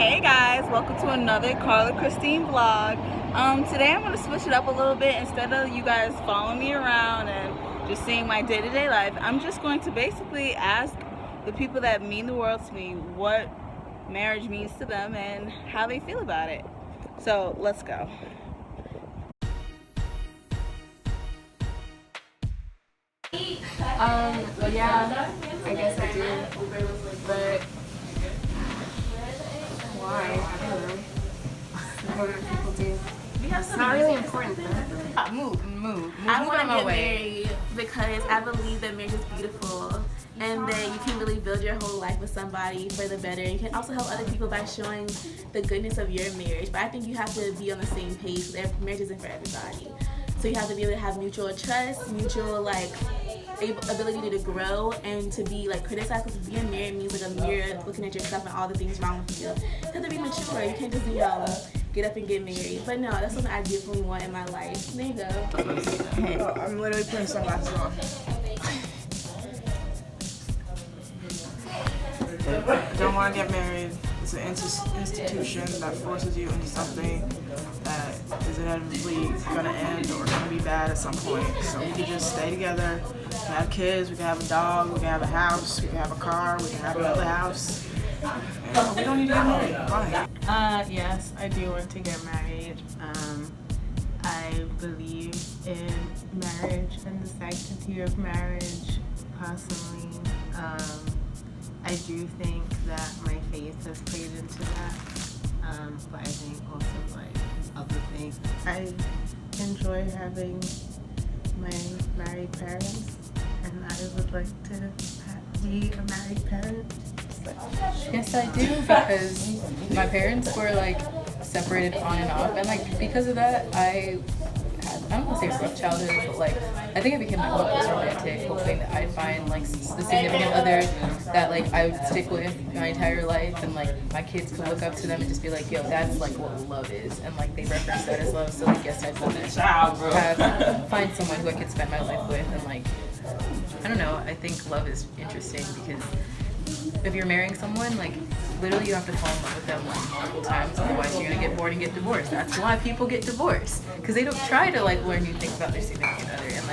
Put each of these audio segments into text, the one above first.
Hey guys, welcome to another Carla Christine vlog. Today I'm going to switch it up a little bit. Instead of you guys following me around and just seeing my day-to-day life, I'm just going to basically ask the people that mean the world to me what marriage means to them and how they feel about it. So let's go. Yeah, I guess I do, but why? I don't know. What do people do? It's not really important though. Move I want out to my get way. married because I believe that marriage is beautiful and that you can really build your whole life with somebody for the better. You can also help other people by showing the goodness of your marriage, but I think you have to be on the same page because marriage isn't for everybody. So you have to be able to have mutual trust, mutual ability to grow and to be criticized, because being married means like a mirror looking at yourself and all the things wrong with you. You have to be mature. You can't just get up and get married. But no, that's something I definitely want in my life. There you go. Oh, I'm literally putting sunglasses on. Don't want to get married. It's an institution that forces you into something that is inevitably going to end or going to be bad at some point. So we can just stay together. We can have kids, we can have a dog, we can have a house, we can have a car, we can have another house. And we don't need to get married. Why? Yes, I do want to get married. I believe in marriage and the sanctity of marriage personally. I do think that my faith has played into that, but I think also other things. I enjoy having my married parents, and I would like to be a married parent. Yes, I do, because my parents were separated on and off, and because of that, I don't want to say a rough childhood, but I think I became my most romantic, hoping that I'd find the significant other that I would stick with my entire life, and my kids could look up to them and just be like, yo, that's what love is, and they reference that as love. So yes, I'd want to find someone who I could spend my life with, and I don't know, I think love is interesting because if you're marrying someone, literally you have to fall in love with them multiple times, otherwise you're gonna get bored and get divorced. That's why people get divorced, because they don't try to learn new things about their significant other. And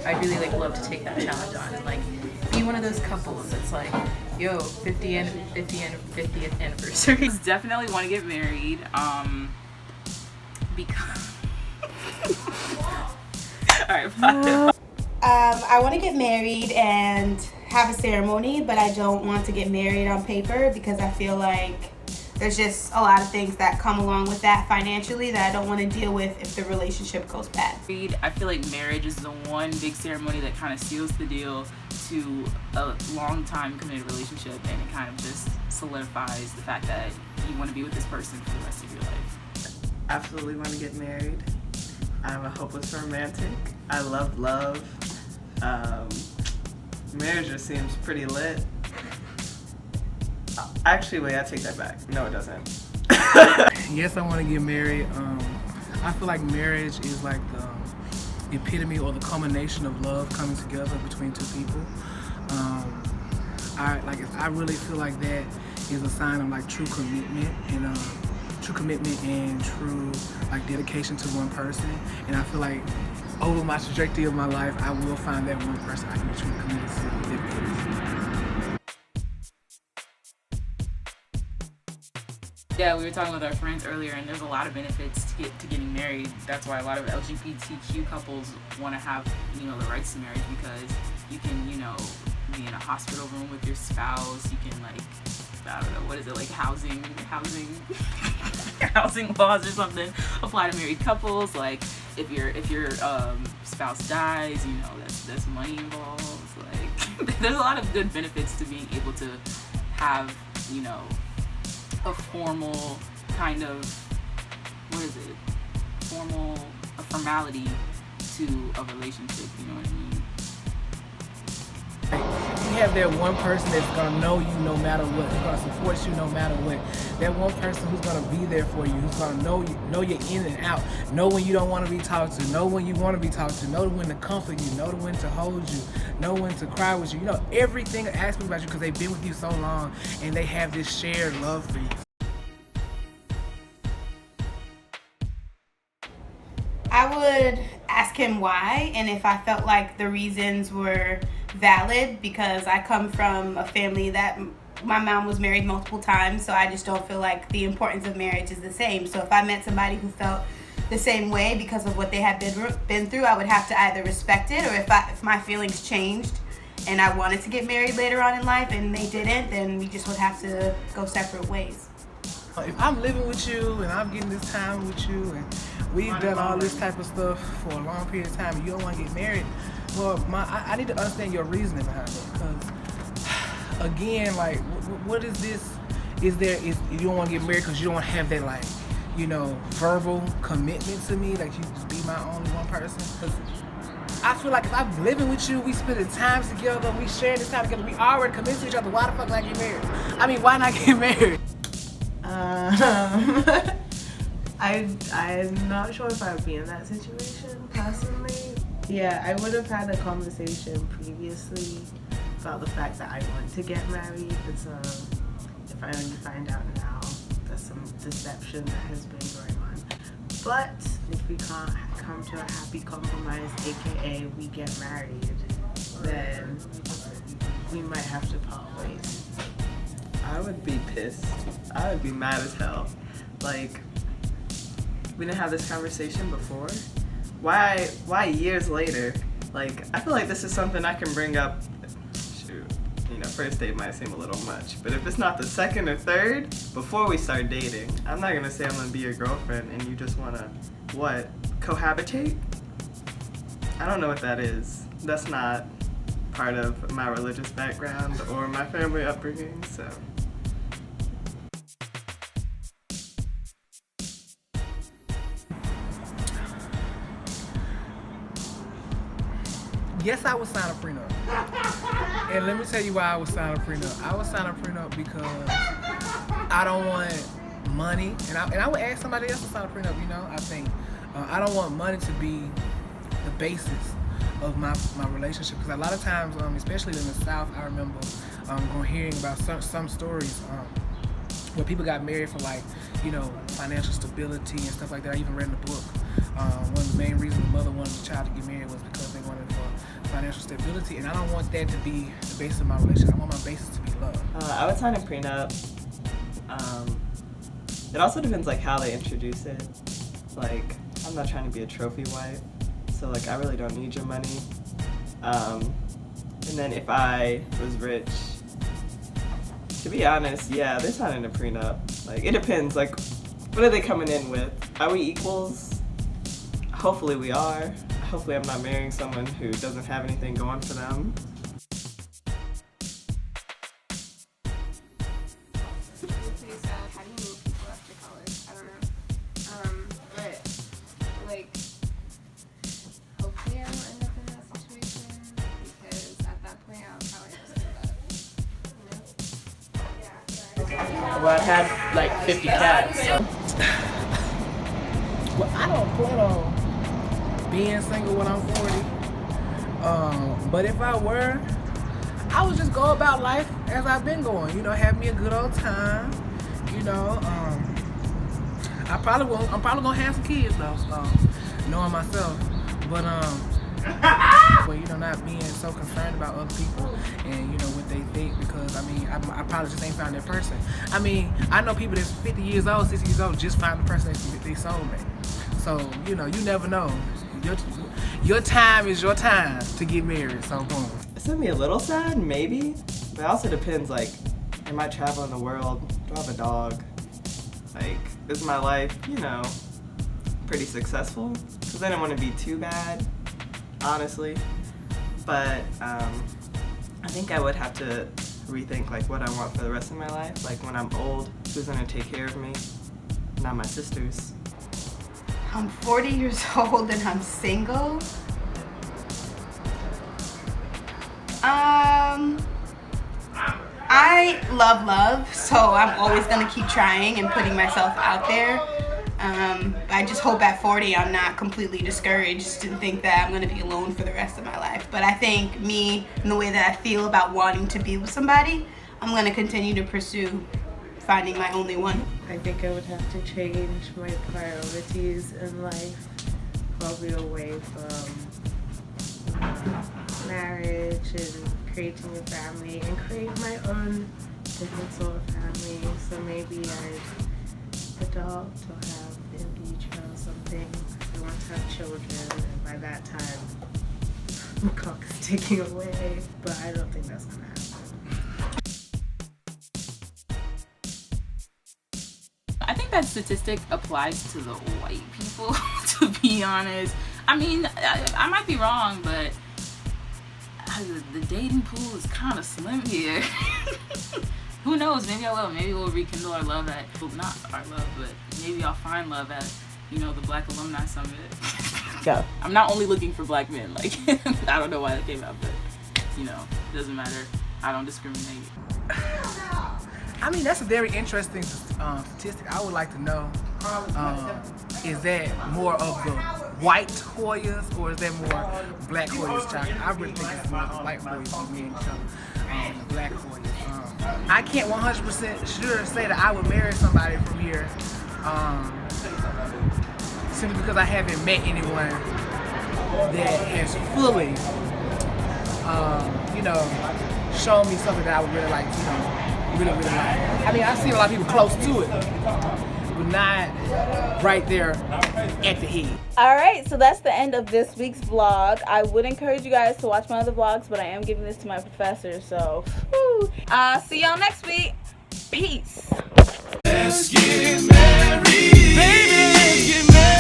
I really love to take that challenge on and be one of those couples that's yo, 50th anniversary. Definitely want to get married because alright. I want to get married and have a ceremony, but I don't want to get married on paper because I feel like there's just a lot of things that come along with that financially that I don't want to deal with if the relationship goes bad. I feel like marriage is the one big ceremony that kind of seals the deal to a long time committed relationship, and it kind of just solidifies the fact that you want to be with this person for the rest of your life. Absolutely want to get married. I'm a hopeless romantic. I love love. Marriage just seems pretty lit. Actually, wait, I take that back. No, it doesn't. Yes, I want to get married. I feel like marriage is the epitome or the culmination of love coming together between two people. I really feel like that is a sign of true commitment and true dedication to one person. And I feel like over my trajectory of my life, I will find that one person I can be truly committed to. Yeah, we were talking with our friends earlier, and there's a lot of benefits to getting married. That's why a lot of LGBTQ couples want to have the rights to marriage, because you can be in a hospital room with your spouse. You can I don't know, what is it, housing housing laws or something apply to married couples. If your spouse dies, that's money involved. There's a lot of good benefits to being able to have a formal kind of a formality to a relationship. You know what I mean? You have that one person that's gonna know you no matter what, who's gonna support you no matter what. That one person who's gonna be there for you, who's gonna know you in and out, know when you don't want to be talked to, know when you want to be talked to, know when to comfort you, know when to hold you, know when to cry with you. Everything aspect about you, because they've been with you so long and they have this shared love for you. I would ask him why, and if I felt like the reasons were valid, because I come from a family that my mom was married multiple times, so I just don't feel like the importance of marriage is the same. So if I met somebody who felt the same way because of what they had been through, I would have to either respect it, or if my feelings changed and I wanted to get married later on in life and they didn't, then we just would have to go separate ways. If I'm living with you and I'm getting this time with you and we've done all this type of stuff for a long period of time and you don't want to get married, well, I need to understand your reasoning behind it. Because, again, like, what is this? Is you don't want to get married because you don't want to have that, like, you know, verbal commitment to me, like you just be my only one person? Because I feel like if I'm living with you, we spending time together, we sharing this time together, we already committed to each other, why the fuck not get married? I mean, why not get married? I'm not sure if I would be in that situation personally. Yeah, I would have had a conversation previously about the fact that I want to get married. It's if I only find out now, there's some deception that has been going on. But if we can't come to a happy compromise, aka we get married, then we might have to part ways. I would be pissed. I would be mad as hell. Like, we didn't have this conversation before. Why years later? Like, I feel like this is something I can bring up. Shoot, you know, first date might seem a little much, but if it's not the second or third, before we start dating, I'm not gonna say I'm gonna be your girlfriend and you just wanna, what, cohabitate? I don't know what that is. That's not part of my religious background or my family upbringing, so. Yes, I would sign a prenup. And let me tell you why I would sign a prenup. I would sign a prenup because I don't want money, and I would ask somebody else to sign a prenup, you know? I think I don't want money to be the basis of my relationship, because a lot of times, especially in the South, I remember hearing about some stories where people got married for, like, you know, financial stability and stuff like that. I even read in the book one of the main reasons the mother wanted the child to get married was because they wanted for financial stability, and I don't want that to be the basis of my relationship. I want my basis to be love. I would sign a prenup. It also depends, like, how they introduce it. Like, I'm not trying to be a trophy wife, so, like, I really don't need your money. And then if I was rich, to be honest, yeah, they're signing a prenup. Like, it depends. Like, what are they coming in with? Are we equals? Hopefully we are. Hopefully I'm not marrying someone who doesn't have anything going for them. How do you move people after college? I don't know. But, like, hopefully I won't end up in that situation, because at that point I'll probably just give up. You know? Well, I had like 50 cats. Well, I don't plan on being single when I'm 40. But if I were, I would just go about life as I've been going. You know, have me a good old time. You know, I'm probably gonna have some kids though, knowing myself. But well, you know, not being so concerned about other people and, you know, what they think, because I mean, I probably just ain't found that person. I mean, I know people that's 50 years old, 60 years old, just found the person that's their soulmate. So, you know, you never know. Your time is your time to get married, so boom. It's gonna be a little sad, maybe, but it also depends, like, am I traveling the world? Do I have a dog? Like, is my life, you know, pretty successful? Because I don't want to be too bad, honestly. But I think I would have to rethink, like, what I want for the rest of my life. Like, when I'm old, who's gonna take care of me? Not my sisters. I'm 40 years old and I'm single. I love, so I'm always gonna keep trying and putting myself out there. I just hope at 40 I'm not completely discouraged and think that I'm gonna be alone for the rest of my life. But I think me and the way that I feel about wanting to be with somebody, I'm gonna continue to pursue finding my only one. I think I would have to change my priorities in life for probably away from marriage and creating a family and create my own different sort of family. So maybe I'd adopt or have in vitro or something. I want to have children, and by that time, the clock is ticking away. But I don't think that's gonna happen. I think that statistic applies to the white people, to be honest. I mean, I might be wrong, but the dating pool is kind of slim here. Who knows? Maybe I will. Maybe we'll rekindle our love at, well, not our love, but maybe I'll find love at, you know, the Black Alumni Summit. Yeah. I'm not only looking for black men. Like, I don't know why that came out, but, you know, it doesn't matter. I don't discriminate. I mean, that's a very interesting statistic. I would like to know, is that more of the white Hoyas or is that more black Hoyas talking? I really think it's more the white Hoyas than the black Hoyas. I can't 100% sure say that I would marry somebody from here simply because I haven't met anyone that has fully, you know, shown me something that I would really like, you know, really like. I mean, I've seen a lot of people close to it, but not right there at the head. All right, so that's the end of this week's vlog. I would encourage you guys to watch my other vlogs, but I am giving this to my professor, so woo. See y'all next week. Peace. Let's get married. Baby, let's get married.